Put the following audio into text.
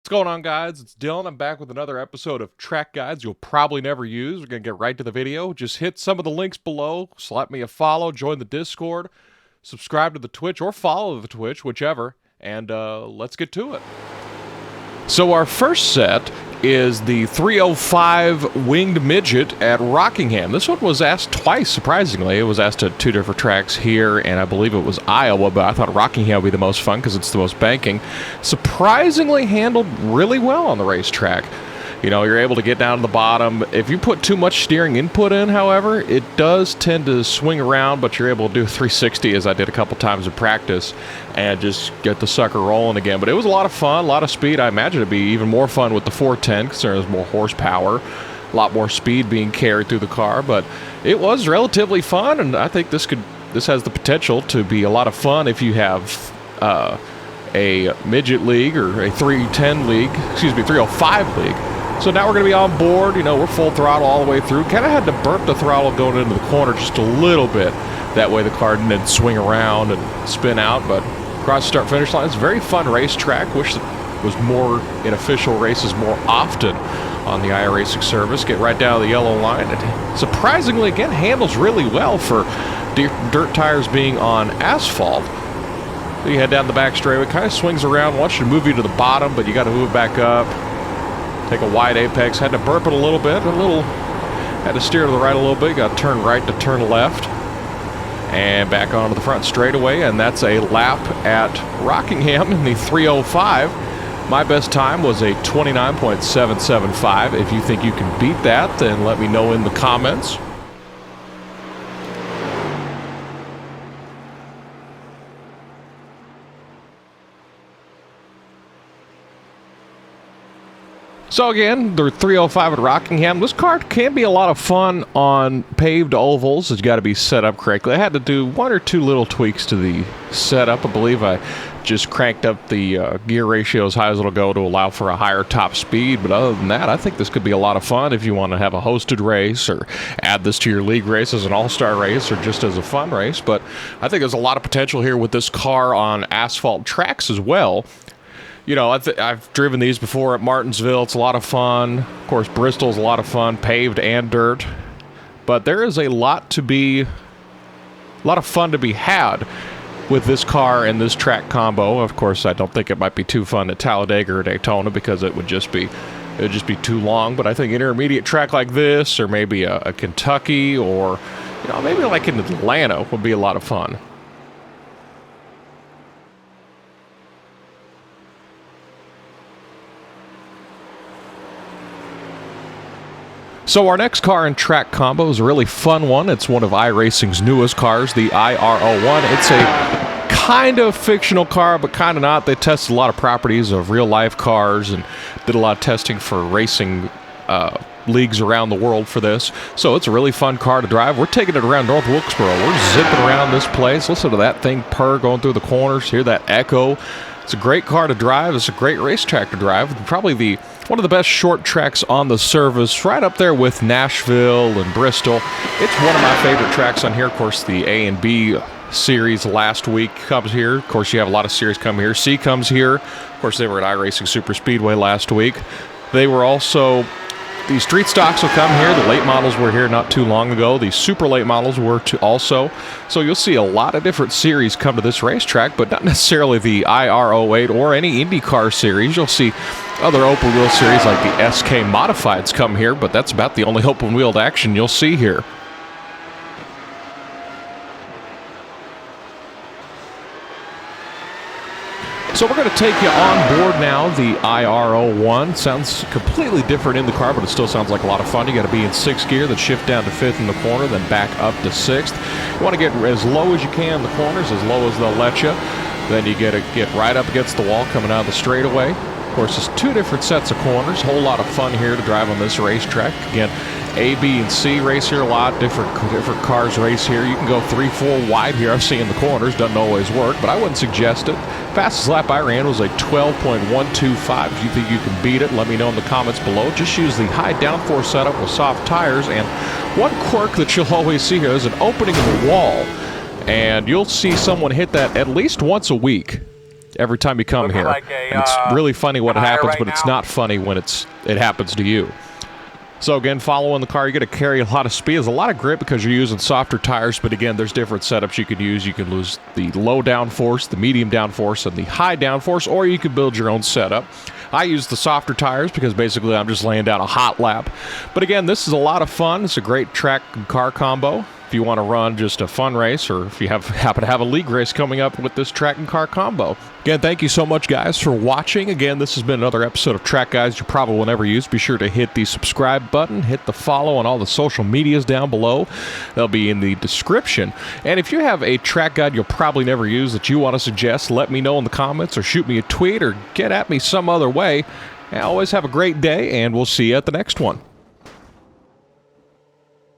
What's going on, guys? It's Dylan. I'm back with another episode of Track Guides you'll probably never use. We're going to get right to the video. Just hit some of the links below, slap me a follow, join the Discord, subscribe to the Twitch, or follow the Twitch, whichever, and let's get to it. So our first set is the 305 Winged Midget at Rockingham. This one was asked twice, surprisingly. It was asked at two different tracks here, and I believe it was Iowa, but I thought Rockingham would be the most fun because it's the most banking. Surprisingly handled really well on the racetrack. You know, you're able to get down to the bottom. If you put too much steering input in, however, it does tend to swing around, but you're able to do 360, as I did a couple times in practice, and just get the sucker rolling again. But it was a lot of fun, a lot of speed. I imagine it'd be even more fun with the 410 because there's more horsepower, a lot more speed being carried through the car. But it was relatively fun, and I think this has the potential to be a lot of fun if you have a midget league or a 310 league, 305 league. So now we're going to be on board. You know, we're full throttle all the way through. Kind of had to burp the throttle going into the corner just a little bit. That way the car didn't swing around and spin out. But across the start-finish line, it's a very fun racetrack. Wish it was more in official races more often on the iRacing service. Get right down to the yellow line. It surprisingly, again, handles really well for dirt tires being on asphalt. So you head down the back straightaway. Kind of swings around. Wants you to move you to the bottom, but you got to move it back up. Take a wide apex, had to burp it a little bit, had to steer to the right a little bit, got to turn right to turn left, and back onto the front straightaway, and that's a lap at Rockingham in the 305. My best time was a 29.775. If you think you can beat that, then let me know in the comments. So again, the 305 at Rockingham. This car can be a lot of fun on paved ovals. It's got to be set up correctly. I had to do one or two little tweaks to the setup. I believe I just cranked up the gear ratio as high as it'll go to allow for a higher top speed. But other than that, I think this could be a lot of fun if you want to have a hosted race or add this to your league race as an all-star race or just as a fun race. But I think there's a lot of potential here with this car on asphalt tracks as well. You know, I've driven these before at Martinsville. It's a lot of fun. Of course, Bristol's a lot of fun, paved and dirt. But there is a lot of fun to be had with this car and this track combo. Of course, I don't think it might be too fun at Talladega or Daytona because it would just be too long. But I think an intermediate track like this, or maybe a Kentucky, or maybe like in Atlanta, would be a lot of fun. So our next car and track combo is a really fun one. It's one of iRacing's newest cars, the IR01. It's a kind of fictional car, but kind of not. They tested a lot of properties of real-life cars and did a lot of testing for racing leagues around the world for this. So it's a really fun car to drive. We're taking it around North Wilkesboro. We're zipping around this place. Listen to that thing purr going through the corners. Hear that echo. It's a great car to drive. It's a great racetrack to drive. Probably one of the best short tracks on the service, right up there with Nashville and Bristol. It's one of my favorite tracks on here. Of course, the A and B series last week comes here. Of course, you have a lot of series come here. C comes here. Of course, they were at iRacing Super Speedway last week. They were also... The street stocks will come here. The late models were here not too long ago. The super late models were also. So you'll see a lot of different series come to this racetrack, but not necessarily the IR08 or any IndyCar series. You'll see other open wheel series like the SK Modifieds come here, but that's about the only open wheeled action you'll see here. So we're going to take you on board now, the IR01. Sounds completely different in the car, but it still sounds like a lot of fun. You got to be in 6th gear, then shift down to 5th in the corner, then back up to 6th. You want to get as low as you can in the corners, as low as they'll let you. Then you get right up against the wall coming out of the straightaway. Of course, there's two different sets of corners. Whole lot of fun here to drive on this racetrack. Again, A, B, and C race here a lot. Different cars race here. You can go 3, 4 wide here. I've seen the corners. Doesn't always work, but I wouldn't suggest it. Fastest lap I ran was a 12.125. If you think you can beat it, let me know in the comments below. Just use the high downforce setup with soft tires. And one quirk that you'll always see here is an opening in the wall. And you'll see someone hit that at least once a week. every time you come here. And it's really funny when it happens, but it's not funny when it happens to you. So again, following the car, you're going to carry a lot of speed. There's a lot of grip because you're using softer tires, but again, there's different setups you can use. You can use the low downforce, the medium downforce, and the high downforce, or you can build your own setup. I use the softer tires because basically I'm just laying down a hot lap. But again, this is a lot of fun. It's a great track and car combo. If you want to run just a fun race, or if you happen to have a league race coming up with this track and car combo. Again, thank you so much, guys, for watching. Again, this has been another episode of Track Guides you probably will never use. Be sure to hit the subscribe button, hit the follow on all the social medias down below. They'll be in the description. And if you have a track guide you'll probably never use that you want to suggest, let me know in the comments, or shoot me a tweet, or get at me some other way. And always have a great day, and we'll see you at the next one.